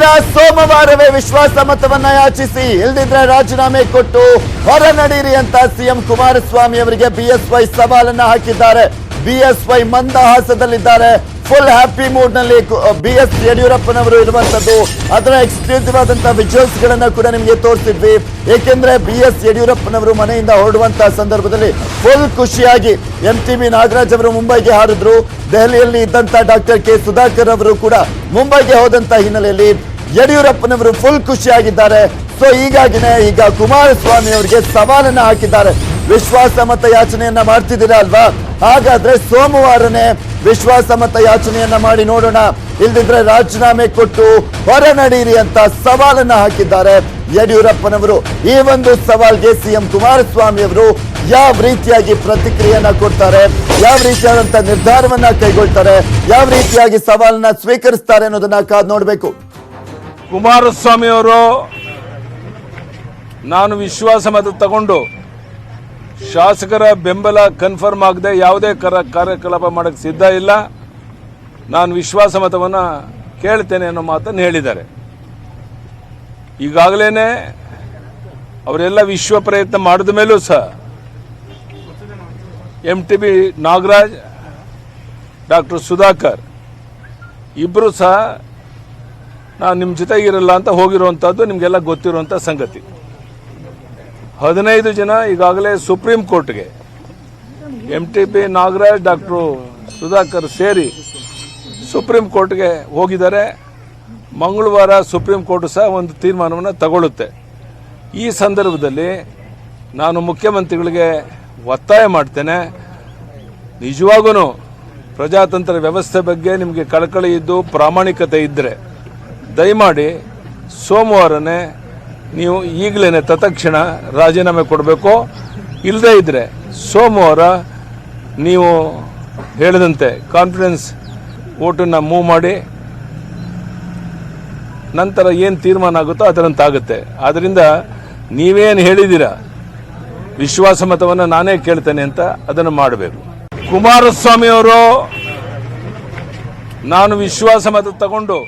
ದಿನ ಸೋಮವಾರವೇ ವಿಶ್ವಾಸ ಮತವನ್ನ ಯಾಚಿಸಿ ಇಲ್ದಿದ್ರೆ ರಾಜೀನಾಮೆ ಕೊಟ್ಟು ಹೊರ ನಡೀರಿ ಅಂತ ಸಿಎಂ ಕುಮಾರಸ್ವಾಮಿ ಅವರಿಗೆ ಬಿಎಸ್ವೈ ಸವಾಲನ್ನ ಹಾಕಿದ್ದಾರೆ. ಬಿಎಸ್ವೈ ಮಂದಹಾಸದಲ್ಲಿದ್ದಾರೆ. ಫುಲ್ ಹ್ಯಾಪಿ ಮೂಡ್ ನಲ್ಲಿ ಬಿಎಸ್ ಯಡಿಯೂರಪ್ಪನವರು ಇರುವಂತದ್ದು. ಅದರ ಎಕ್ಸ್ಕ್ಲೂಸಿವ್ ಆದಂತಹ ವಿಜುವಲ್ಸ್ ಗಳನ್ನ ಕೂಡ ನಿಮಗೆ ತೋರಿಸಿದ್ವಿ. ಏಕೆಂದ್ರೆ ಬಿಎಸ್ ಯಡಿಯೂರಪ್ಪನವರು ಮನೆಯಿಂದ ಹೊರಡುವಂತಹ ಸಂದರ್ಭದಲ್ಲಿ ಫುಲ್ ಖುಷಿಯಾಗಿ ಎಂಟಿಬಿ ನಾಗರಾಜ್ ಅವರು ಮುಂಬೈಗೆ ಹಾರಿದ್ರು. ದೆಹಲಿಯಲ್ಲಿ ಇದ್ದಂತ ಡಾಕ್ಟರ್ ಕೆ ಸುಧಾಕರ್ ಅವರು ಕೂಡ ಮುಂಬೈಗೆ ಹೋದಂತ ಹಿನ್ನೆಲೆಯಲ್ಲಿ ಯಡಿಯೂರಪ್ಪನವರು ಫುಲ್ ಖುಷಿಯಾಗಿದ್ದಾರೆ. ಸೊ ಹೀಗಾಗಿನೇ ಈಗ ಕುಮಾರಸ್ವಾಮಿ ಅವರಿಗೆ ಸವಾಲನ್ನ ಹಾಕಿದ್ದಾರೆ. ವಿಶ್ವಾಸ ಮತ ಯಾಚನೆಯನ್ನ ಮಾಡ್ತಿದ್ದೀರಾ ಅಲ್ವಾ, ಹಾಗಾದ್ರೆ ಸೋಮವಾರನೇ ವಿಶ್ವಾಸ ಮತ ಯಾಚನೆಯನ್ನ ಮಾಡಿ ನೋಡೋಣ, ಇಲ್ದಿದ್ರೆ ರಾಜೀನಾಮೆ ಕೊಟ್ಟು ಹೊರ ನಡೀರಿ ಅಂತ ಸವಾಲನ್ನ ಹಾಕಿದ್ದಾರೆ ಯಡಿಯೂರಪ್ಪನವರು. ಈ ಒಂದು ಸವಾಲ್ಗೆ ಸಿಎಂ ಕುಮಾರಸ್ವಾಮಿ ಅವರು ಯಾವ ರೀತಿಯಾಗಿ ಪ್ರತಿಕ್ರಿಯೆಯನ್ನ ಕೊಡ್ತಾರೆ, ಯಾವ ರೀತಿಯಾದಂತ ನಿರ್ಧಾರವನ್ನ ಕೈಗೊಳ್ತಾರೆ, ಯಾವ ರೀತಿಯಾಗಿ ಸವಾಲನ್ನ ಸ್ವೀಕರಿಸ್ತಾರೆ ಅನ್ನೋದನ್ನ ಕಾದು ನೋಡ್ಬೇಕು. ಕುಮಾರಸ್ವಾಮಿ ಅವರು ನಾನು ವಿಶ್ವಾಸ ಮತ ತಗೊಂಡು ಶಾಸಕರ ಬೆಂಬಲ ಕನ್ಫರ್ಮ್ ಆಗದೆ ಯಾವುದೇ ಕಾರ್ಯಕಲಾಪ ಮಾಡಕ್ಕೆ ಸಿದ್ಧ ಇಲ್ಲ, ನಾನು ವಿಶ್ವಾಸ ಮತವನ್ನು ಕೇಳ್ತೇನೆ ಅನ್ನೋ ಮಾತನ್ನು ಹೇಳಿದ್ದಾರೆ. ಈಗಾಗಲೇ ಅವರೆಲ್ಲ ವಿಶ್ವ ಪ್ರಯತ್ನ ಮಾಡಿದ ಮೇಲೂ ಸಹ ಎಂಟಿಬಿ ನಾಗರಾಜ್, ಡಾಕ್ಟರ್ ಸುಧಾಕರ್ ಇಬ್ಬರು ಸಹ ನಾನು ನಿಮ್ಮ ಜೊತೆಗಿರಲ್ಲ ಅಂತ ಹೋಗಿರುವಂಥದ್ದು ನಿಮಗೆಲ್ಲ ಗೊತ್ತಿರುವಂಥ ಸಂಗತಿ. 15 ಜನ ಈಗಾಗಲೇ ಸುಪ್ರೀಂ ಕೋರ್ಟ್ಗೆ ಎಂಟಿಬಿ ನಾಗರಾಜ್, ಡಾಕ್ಟರ್ ಸುಧಾಕರ್ ಸೇರಿ ಸುಪ್ರೀಂ ಕೋರ್ಟ್ಗೆ ಹೋಗಿದ್ದಾರೆ. ಮಂಗಳವಾರ ಸುಪ್ರೀಂ ಕೋರ್ಟ್ ಸಹ ಒಂದು ತೀರ್ಮಾನವನ್ನು ತಗೊಳ್ಳುತ್ತೆ. ಈ ಸಂದರ್ಭದಲ್ಲಿ ನಾನು ಮುಖ್ಯಮಂತ್ರಿಗಳಿಗೆ ಒತ್ತಾಯ ಮಾಡ್ತೇನೆ, ನಿಜವಾಗೂ ಪ್ರಜಾತಂತ್ರ ವ್ಯವಸ್ಥೆ ಬಗ್ಗೆ ನಿಮಗೆ ಕಳಕಳಿ ಇದ್ದು ಪ್ರಾಮಾಣಿಕತೆ ಇದ್ದರೆ ದಯಮಾಡಿ ಸೋಮವಾರನೇ ನೀವು ಈಗಲೇ ತತ್ಕ್ಷಣ ರಾಜೀನಾಮೆ ಕೊಡಬೇಕು. ಇಲ್ಲದೇ ಇದ್ದರೆ ಸೋಮವಾರ ನೀವು ಹೇಳಿದಂತೆ ಕಾನ್ಫಿಡೆನ್ಸ್ ವೋಟನ್ನು ಮೂವ್ ಮಾಡಿ ನಂತರ ಏನು ತೀರ್ಮಾನ ಆಗುತ್ತೋ ಅದರಂತಾಗುತ್ತೆ. ಆದ್ದರಿಂದ ನೀವೇನು ಹೇಳಿದ್ದೀರಾ ವಿಶ್ವಾಸ ಮತವನ್ನು ನಾನೇ ಕೇಳ್ತೇನೆ ಅಂತ ಅದನ್ನು ಮಾಡಬೇಕು. ಕುಮಾರಸ್ವಾಮಿ ಅವರು ನಾನು ವಿಶ್ವಾಸ ಮತ ತಗೊಂಡು